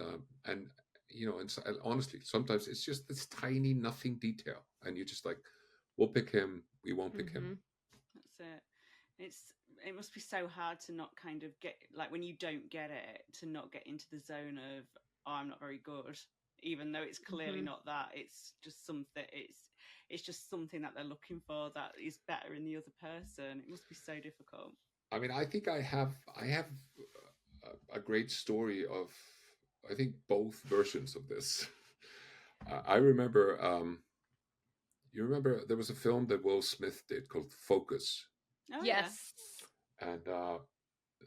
honestly, sometimes it's just this tiny nothing detail, and you're just like, we'll pick him, we won't pick him. That's it. It must be so hard to not kind of get, like, when you don't get it, to not get into the zone of, oh, I'm not very good, even though it's clearly not that. It's just something. It's just something that they're looking for that is better in the other person. It must be so difficult. I mean, I think I have a great story of, I think, both versions of this. I remember, you remember there was a film that Will Smith did called Focus. Oh, yes. Yeah. And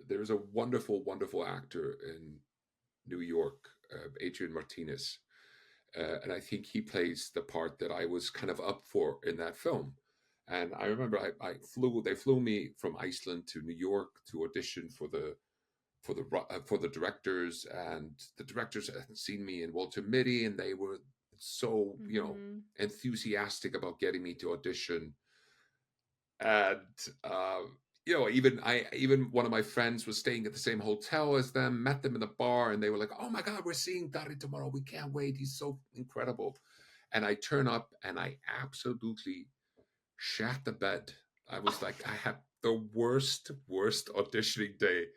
there's a wonderful, wonderful actor in New York, Adrian Martinez. And I think he plays the part that I was kind of up for in that film. And I remember they flew me from Iceland to New York to audition for the directors, and the directors had seen me in Walter Mitty, and they were so, enthusiastic about getting me to audition. And even one of my friends was staying at the same hotel as them, met them in the bar, and they were like, "Oh my God, we're seeing Darri tomorrow. We can't wait. He's so incredible." And I turn up and I absolutely shat the bed. I was like, I had the worst auditioning day.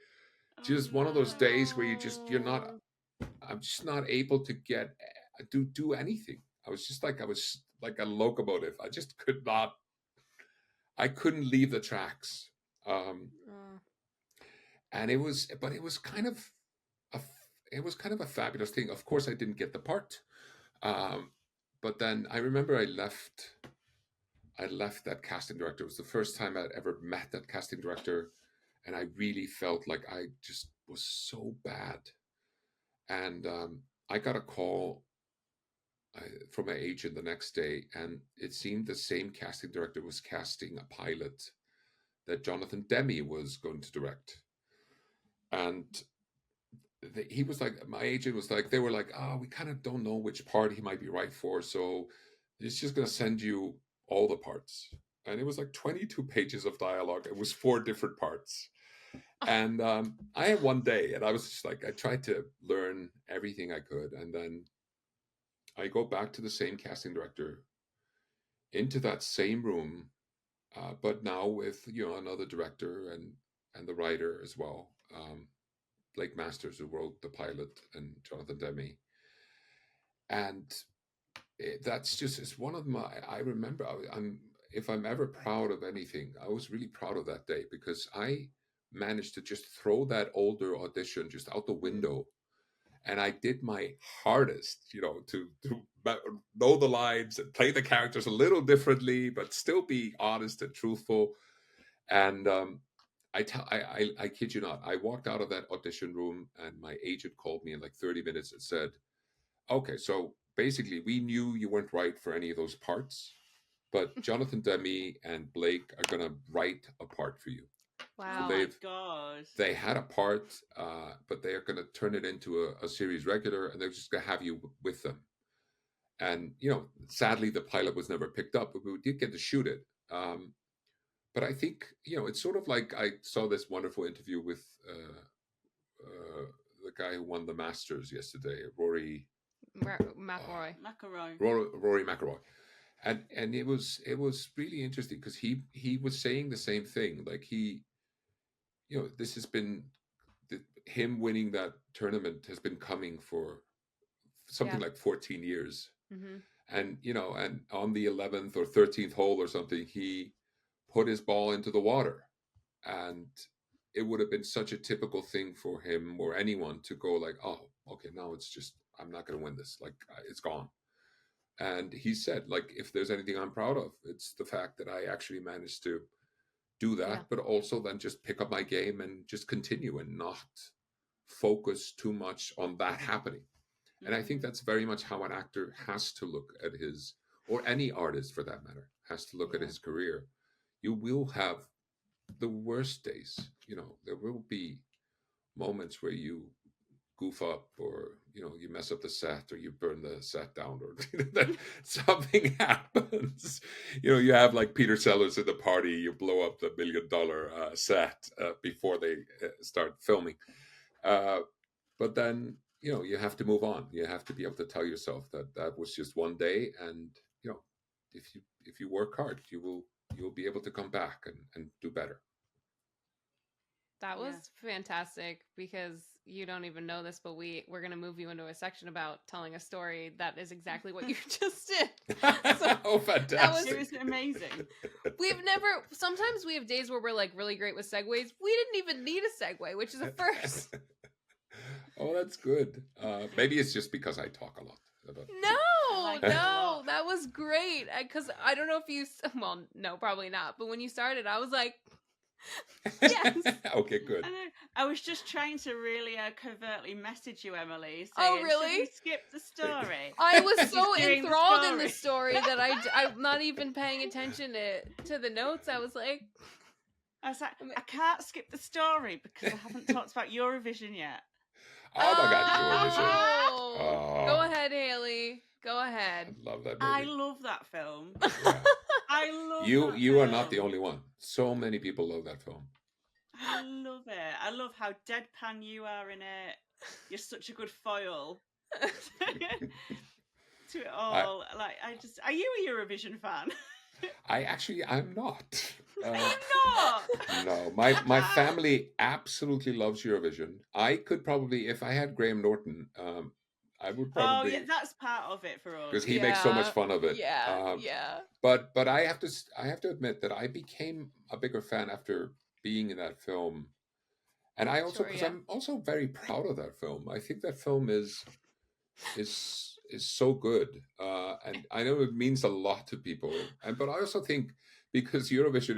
Just one of those days where I'm just not able to do anything. I was like a locomotive. I couldn't leave the tracks. And it was kind of a fabulous thing. Of course, I didn't get the part. But then I remember I left that casting director. It was the first time I'd ever met that casting director. And I really felt like I just was so bad. And I got a call from my agent the next day, and it seemed the same casting director was casting a pilot that Jonathan Demme was going to direct. And he was like, my agent was like, they were like, "Oh, we kind of don't know which part he might be right for, so it's just going to send you all the parts." And it was like 22 pages of dialogue. It was 4 different parts. And I had one day, and I was just like, I tried to learn everything I could. And then I go back to the same casting director into that same room, but now with, another director and the writer as well. Blake Masters, who wrote the pilot, and Jonathan Demme. And it's one of my, I remember, if I'm ever proud of anything, I was really proud of that day, because I managed to just throw that older audition just out the window. And I did my hardest, to know the lines and play the characters a little differently, but still be honest and truthful. And I kid you not, I walked out of that audition room, and my agent called me in like 30 minutes and said, "Okay, so basically we knew you weren't right for any of those parts, but Jonathan Demme and Blake are going to write a part for you." Wow. Oh my God. They had a part, but they are going to turn it into a series regular, and they're just going to have you with them. And, sadly, the pilot was never picked up, but we did get to shoot it. But I think, it's sort of like, I saw this wonderful interview with the guy who won the Masters yesterday, Rory McIlroy. And it was really interesting, because he was saying the same thing. Like, this has been, him winning that tournament has been coming for something like 14 years. Mm-hmm. And, and on the 11th or 13th hole or something, he put his ball into the water. And it would have been such a typical thing for him or anyone to go like, "Oh, okay, now it's just, I'm not going to win this. Like, it's gone." And he said, like, if there's anything I'm proud of, it's the fact that I actually managed to do that, but also then just pick up my game and just continue and not focus too much on that happening. And I think that's very much how an actor has to look at his, or any artist for that matter, has to look at his career. You will have the worst days. There will be moments where you goof up, or you mess up the set, or you burn the set down, or that something happens. You have like Peter Sellers in The Party. You blow up the $1 million set before they start filming. But then you have to move on. You have to be able to tell yourself that was just one day, and if you work hard, you'll be able to come back and do better. That was fantastic, because you don't even know this, but we're going to move you into a section about telling a story that is exactly what you just did. So oh, fantastic. It was amazing. Sometimes we have days where we're like really great with segues. We didn't even need a segue, which is a first. Oh, that's good. Maybe it's just because I talk a lot. No, that was great. Because I don't know if you, well, no, probably not. But when you started, I was like, yes. Okay, good. I was just trying to really covertly message you, Emily. Oh, really? Should we skip the story? I was so enthralled in the story that I'm not even paying attention to the notes. I was like, I can't skip the story because I haven't talked about Eurovision yet. Oh my God, Eurovision. Go ahead, Haley. Go ahead. ahead. I love that I movie. love that film. Yeah. I love that You are not the film. only one. So many people love that film. I love it. I love how deadpan you are in it. You're such a good foil to it I all. Like, are you a Eurovision fan? I'm not. Are you not? No, my family absolutely loves Eurovision. I could probably, if I had Graham Norton, I would Oh yeah, probably, that's part of it for because us. he makes so much Yeah. fun of it. Yeah. Yeah. But I have to admit that I became a bigger fan after being in that film, and I also, Sure, because yeah. I'm also very proud of that film. I think that film is so good, and I know it means a lot to people. And but I also think because Eurovision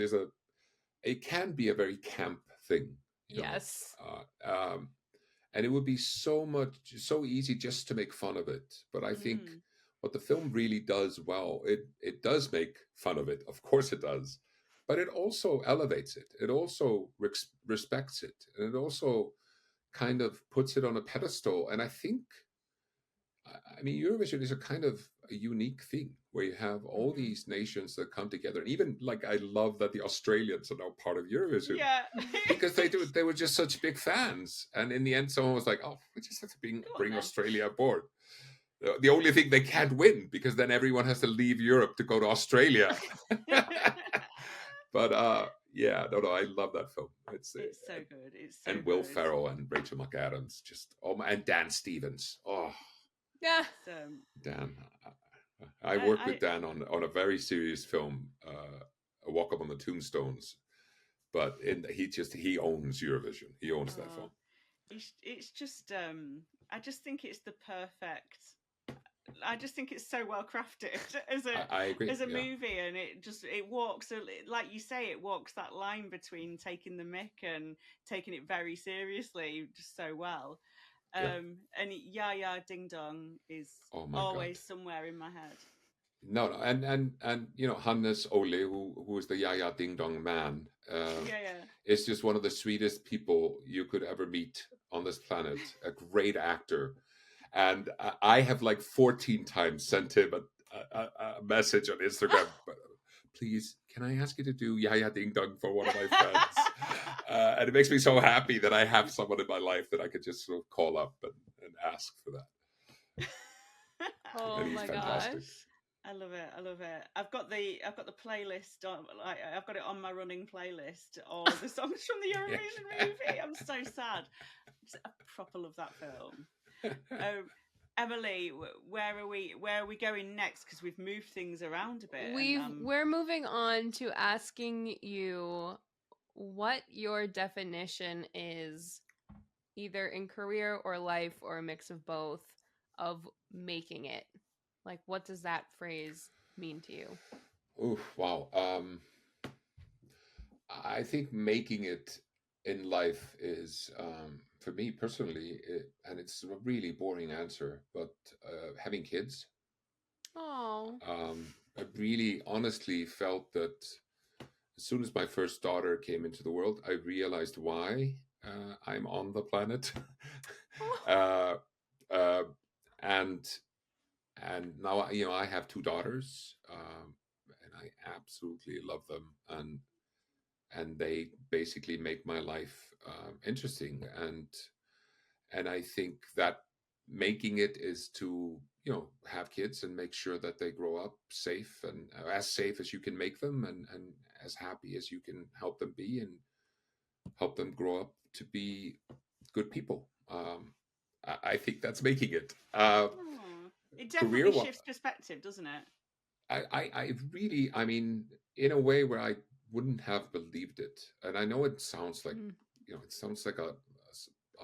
it can be a very camp thing, you know. Yes. And it would be so easy just to make fun of it. But I think Mm. what the film really does well, it does make fun of it, of course it does, but it also elevates it. It also respects it, and it also kind of puts it on a pedestal. And I think, I mean, Eurovision is a kind of a unique thing where you have all Mhm. these nations that come together. And even like, I love that the Australians are now part of Eurovision Yeah. because they were just such big fans. And in the end, someone was like, "Oh, we just have to Go on bring then. Australia aboard." The only thing they can't win, because then everyone has to leave Europe to go to Australia. But yeah, no, I love that film. It's so good. It's so and Will good. Ferrell and Rachel McAdams, just and Dan Stevens. Oh, Yeah. So, Dan. I worked with Dan on a very serious film, A Walk Up on the Tombstones. But he owns Eurovision. He owns that film. it's just I just think it's the perfect. I just think it's so well crafted I agree. as a Yeah. movie, and it walks, like you say, it walks that line between taking the mick and taking it very seriously just so well. Yeah. And Jaja Ding Dong is Oh my always God. somewhere in my head. No, and you know, Hannes Ole, who is the Jaja Ding Dong man, Yeah. is just one of the sweetest people you could ever meet on this planet. A great actor, and I have like 14 times sent him a message on Instagram. Please, can I ask you to do Jaja Ding Dong for one of my friends? And it makes me so happy that I have someone in my life that I could just sort of call up and ask for that. Oh And he's my fantastic. gosh. I love it. I love it. I've got the playlist on. Like, I've got it on my running playlist. All of the songs from the Eurovision movie. I'm so sad. I proper love that film. Emily, where are we going next? Because we've moved things around a bit. We're moving on to asking you what your definition is, either in career or life or a mix of both, of making it. Like, what does that phrase mean to you? Oh, wow. I think making it in life is, for me personally, and it's a really boring answer, but having kids. Oh. I really honestly felt that as soon as my first daughter came into the world, I realized why I'm on the planet. uh, uh, and now, you know, I have two daughters, and I absolutely love them, and they basically make my life interesting. And I think that making it is to, you know, have kids and make sure that they grow up safe, and as safe as you can make them, and as happy as you can help them be, and help them grow up to be good people. I think that's making it. It definitely Career, shifts perspective, doesn't it? I really, I mean, in a way where I wouldn't have believed it. And I know it sounds like, you know, it sounds like a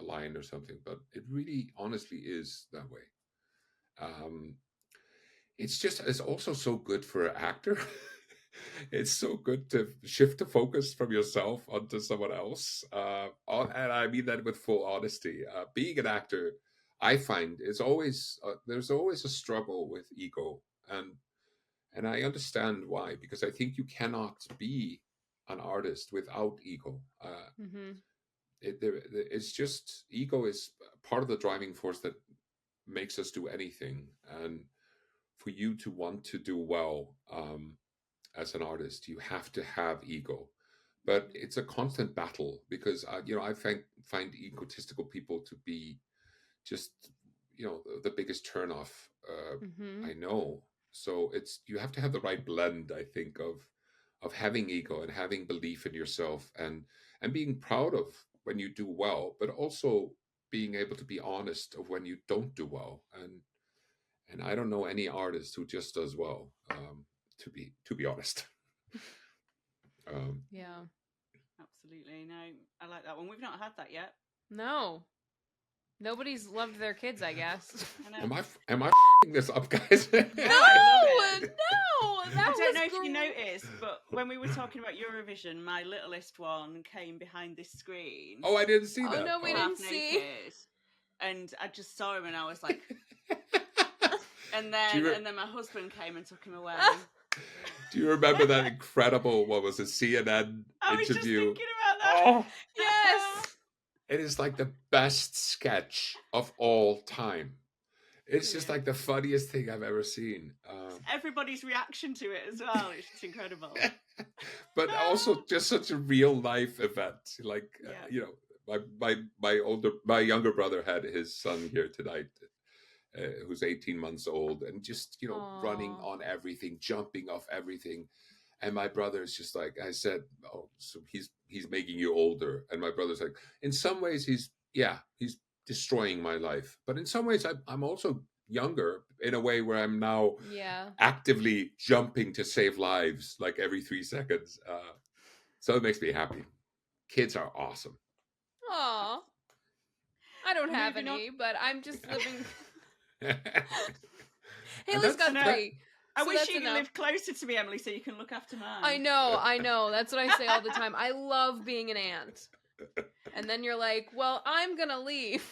line or something, but it really honestly is that way. Um, it's also so good for an actor. It's so good to shift the focus from yourself onto someone else. And I mean that with full honesty. Being an actor, I find is always, there's always a struggle with ego. And I understand why, because I think you cannot be an artist without ego. It's just, ego is part of the driving force that makes us do anything. And for you to want to do well as an artist, you have to have ego. But it's a constant battle because I find egotistical people to be just the biggest turnoff I know. So you have to have the right blend, I think, of having ego and having belief in yourself and being proud of when you do well, but also being able to be honest of when you don't do well. And I don't know any artist who just does well, to be honest. Yeah. Absolutely. No, I like that one. We've not had that yet. No. Nobody's loved their kids, I guess. I know. Am I this up, guys? No, I love it. no. That I don't know if was you noticed, but when we were talking about Eurovision, my littlest one came behind this screen. Oh, I didn't see that. Oh no, we half didn't see. naked, and I just saw him, and I was like, and Do then my husband came and took him away. Do you remember that incredible, what was it, CNN I was just interview? thinking about that. Oh, Yes. it is like the best sketch of all time. It's just like the funniest thing I've ever seen. Everybody's reaction to it as well. It's just incredible. But also just such a real life event. Like, my younger brother had his son here tonight, who's 18 months old, and just, running Aw. on everything, jumping off everything. And my brother's just like, I said, oh, so he's making you older. And my brother's like, in some ways he's destroying my life. But in some ways I'm also younger in a way where I'm now actively jumping to save lives like every 3 seconds. So it makes me happy. Kids are awesome. Aw. I don't have any, but I'm just living. Haley's got 3. I So wish that's you enough. lived closer to me, Emily, so you can look after mine. I know. That's what I say all the time. I love being an aunt. And then you're like, well, I'm going to leave.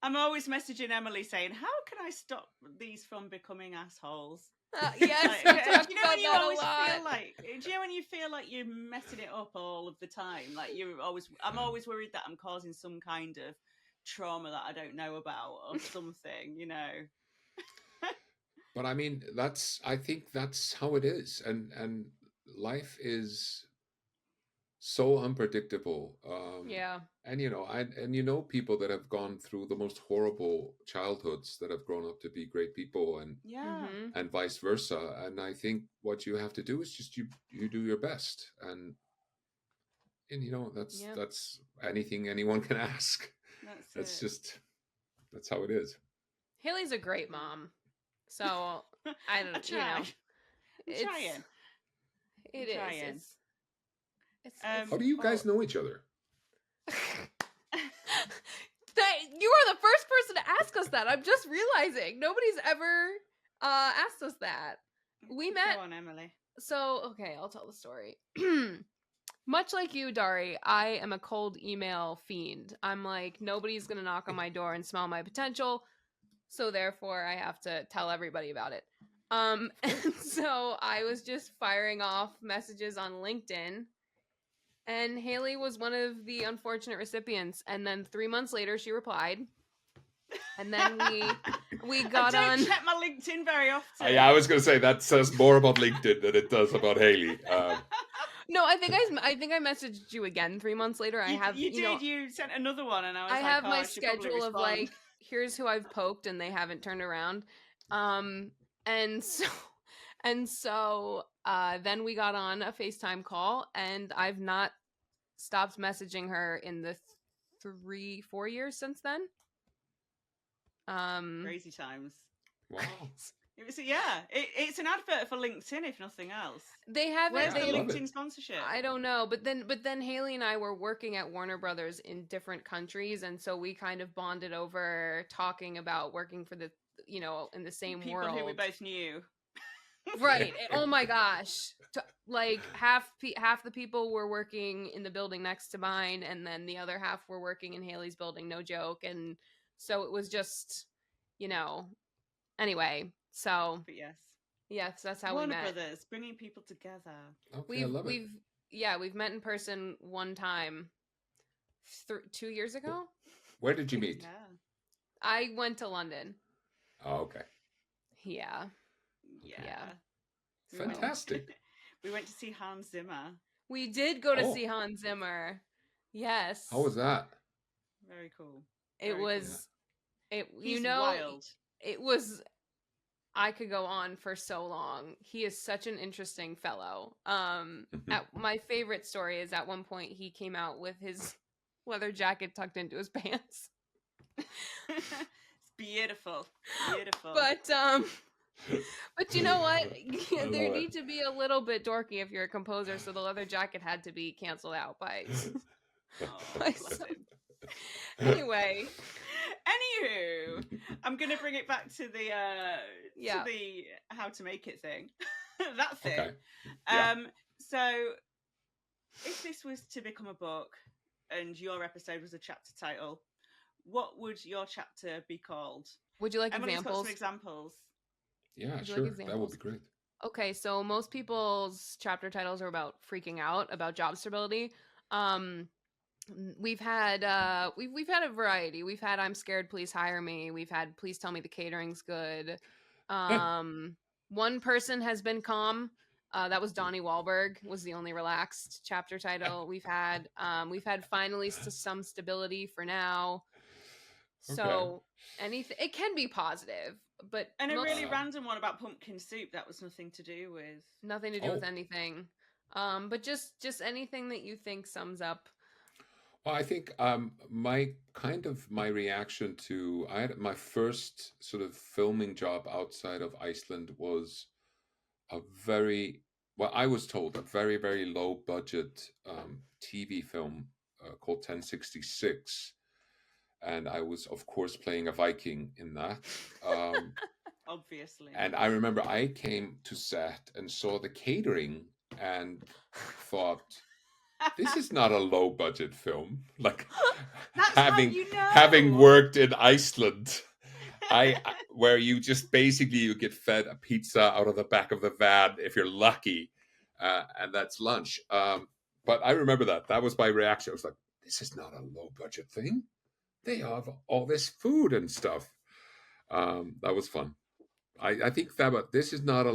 I'm always messaging Emily saying, how can I stop these from becoming assholes? Yes, we talked about that a lot. Do you know when you feel like you're messing it up all of the time? Like I'm always worried that I'm causing some kind of trauma that I don't know about or something, But I mean, I think that's how it is. And life is so unpredictable. And people that have gone through the most horrible childhoods that have grown up to be great people, and vice versa. And I think what you have to do is just you do your best, and that's anything anyone can ask. That's how it is. Haley's a great mom. So I don't know. I'm trying. It is. How do you guys know each other? You are the first person to ask us that. I'm just realizing nobody's ever asked us that. We met. Go on, Emily. So okay, I'll tell the story. Much like you, Dari, I am a cold email fiend. I'm like, nobody's gonna knock on my door and smell my potential, so therefore I have to tell everybody about it. And so I was just firing off messages on LinkedIn. And Haley was one of the unfortunate recipients. And then 3 months later, she replied. And then we got on. I don't check my LinkedIn very often. Yeah, I was going to say that says more about LinkedIn than it does about Haley. No, I think I messaged you again 3 months later. You sent another one, and I have my schedule of like, here's who I've poked, and they haven't turned around. And so then we got on a FaceTime call, and I've not stopped messaging her in the 3-4 years since then. Crazy times. Wow. It's an advert for LinkedIn, if nothing else. They haven't. Where's the LinkedIn sponsorship? I don't know, but then Haley and I were working at Warner Brothers in different countries, and so we kind of bonded over talking about working for the in the same people world. Who we both knew. Right. Oh my gosh. Like half the people were working in the building next to mine, and then the other half were working in Haley's building, no joke. And so it was just, anyway, so. But yes, that's how Warner we met. Brothers, bringing people together. Okay, I love it. We've met in person one time 2 years ago. Where did you meet? Yeah. I went to London. Oh, okay. Yeah. Yeah. Fantastic. We went to see Hans Zimmer. We did go to Oh. see Hans Zimmer. Yes. How was that? Very cool. It Very was. cool. It. He's wild. It was. I could go on for so long. He is such an interesting fellow. My favorite story is at one point he came out with his leather jacket tucked into his pants. It's beautiful. Beautiful. But you know what? There love need to be a little bit dorky if you're a composer, so the leather jacket had to be canceled out by. Bless him. Anyway. Anywho, I'm gonna bring it back to the to the how to make it thing. That thing. Okay. Yeah. So if this was to become a book and your episode was a chapter title, what would your chapter be called? Would you like Emily's examples? got some examples. Yeah, sure. That would be great. Okay, so most people's chapter titles are about freaking out about job stability. We've had we've had a variety. We've had I'm scared, please hire me. We've had please tell me the catering's good. One person has been calm. That was Donnie Wahlberg was the only relaxed chapter title. We've had finally some stability for now. So anything, it can be positive, but and a really random one about pumpkin soup that was nothing to do with anything. But just anything that you think sums up. Well, I think my reaction to I had my first sort of filming job outside of Iceland was I was told a very, very low budget TV film called 1066. And I was, of course, playing a Viking in that. Obviously. And I remember I came to set and saw the catering and thought, this is not a low budget film. Like having worked in Iceland, where you just basically you get fed a pizza out of the back of the van if you're lucky, and that's lunch. But I remember that was my reaction. I was like, this is not a low budget thing. They have all this food and stuff. That was fun. I think this is not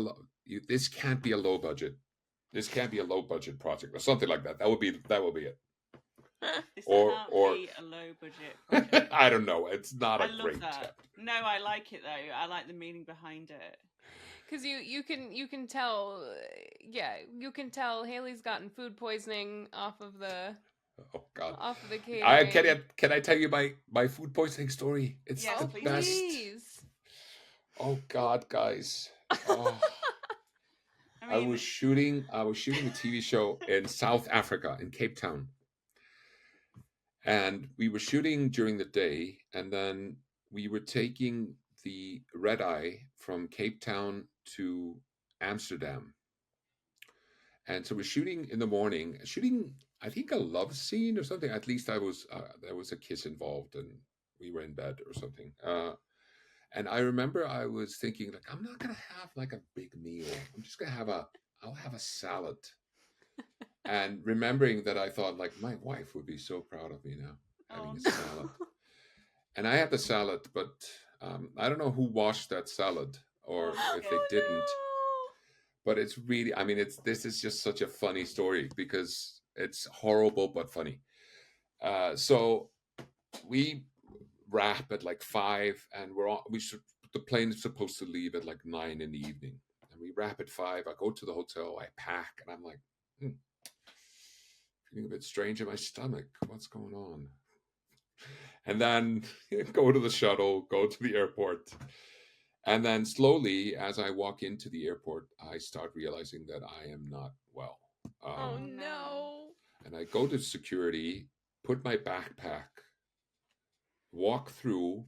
this can't be a low budget. This can't be a low budget project or something like that. That would be it. This can't be a low budget project. I don't know. It's not a great chapter. No, I like it though. I like the meaning behind it. Because you can tell, you can tell Haley's gotten food poisoning off of the. Oh God! Off of the catering. Can I tell you my food poisoning story? It's the best. Please. Oh God, guys! Oh. I was shooting a TV show in South Africa, in Cape Town. And we were shooting during the day, and then we were taking the red eye from Cape Town to Amsterdam. And so we're shooting in the morning, I think a love scene or something. At least there was a kiss involved, and we were in bed or something. And I remember I was thinking, like, I'm not gonna have like a big meal. I'm just gonna I'll have a salad. And remembering that, I thought, like, my wife would be so proud of me now having a salad. And I had the salad, but I don't know who washed that salad or if they didn't. No. But it's really, this is just such a funny story because it's horrible but funny. So we wrap at like 5, and the plane is supposed to leave at like 9 in the evening, and we wrap at 5. I go to the hotel, I pack, and I'm like, feeling a bit strange in my stomach. What's going on? And then go to the shuttle, go to the airport, and then slowly, as I walk into the airport, I start realizing that I am not well. Oh no! And I go to security, put my backpack, walk through,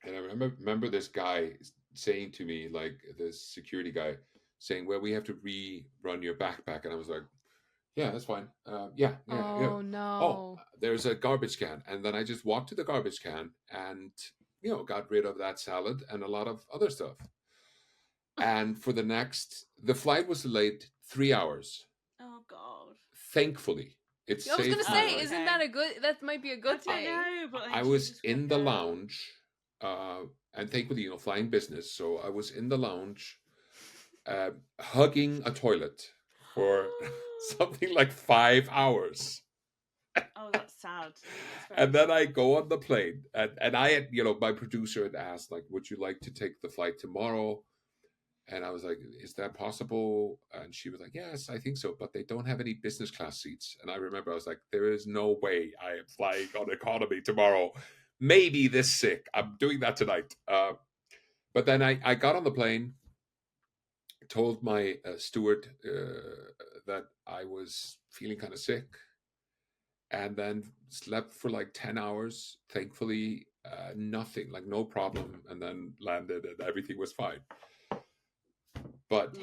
and I remember this guy saying to me, like this security guy saying, well, we have to rerun your backpack. And I was like, yeah, that's fine. Yeah. Oh no. Oh, there's a garbage can. And then I just walked to the garbage can and, got rid of that salad and a lot of other stuff. And for the flight was delayed 3 hours. Oh God. Thankfully. I was going to say, isn't that that might be a good thing. I know, but I was in the lounge, and thankfully, flying business. So I was in the lounge, hugging a toilet for something like 5 hours. Oh, that's sad. And then I go on the plane, and I had, my producer had asked, like, would you like to take the flight tomorrow? And I was like, is that possible? And she was like, yes, I think so, but they don't have any business class seats. And I remember I was like, there is no way I am flying on economy tomorrow. Maybe this sick. I'm doing that tonight. But then I got on the plane, told my steward that I was feeling kind of sick, and then slept for like 10 hours. Thankfully, nothing, like no problem, and then landed and everything was fine. But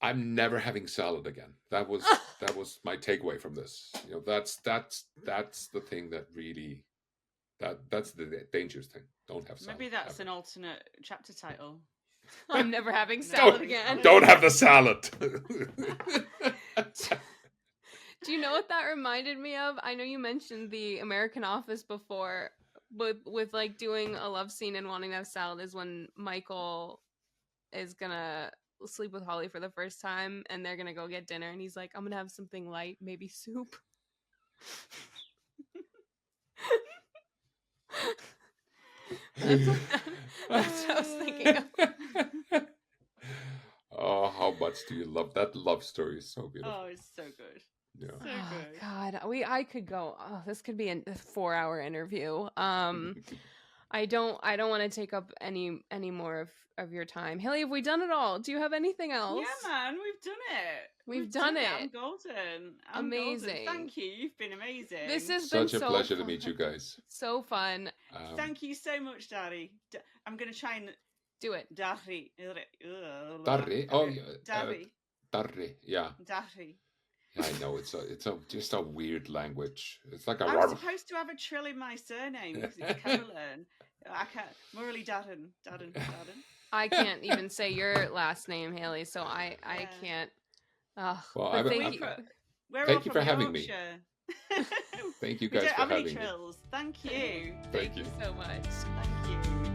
I'm never having salad again. That was my takeaway from this. That's the thing that really that's the dangerous thing. Don't have salad. Maybe that's an alternate chapter title. I'm never having salad again. Don't have the salad. Do you know what that reminded me of? I know you mentioned the American Office before, but with like doing a love scene and wanting to have salad is when Michael is gonna sleep with Holly for the first time and they're gonna go get dinner and he's like, I'm gonna have something light, maybe soup. That's what I was thinking of. Oh, how much do you love that love story? Is so beautiful. Oh, it's so good. Yeah. So good. God, I could go. Oh, this could be a 4-hour interview. I don't want to take up any more of your time. Haley, have we done it all? Do you have anything else? Yeah, man, we've done it. We've done it. I'm golden. Amazing. Golden. Thank you. You've been amazing. This has such been a pleasure to meet you guys. So fun. Thank you so much, Daddy. I'm going to try and do it. Darri. Darri. Oh, Darri. Yeah. Darri. I know it's just a weird language. It's like a. I'm supposed to have a trill in my surname because it's Caroline. I can't. Morally Darren. I can't even say your last name, Haley, so I can't. Well, thank you. Thank you for having me. Thank you guys for having me. Trills. Thank you. Thank you so much. Thank you.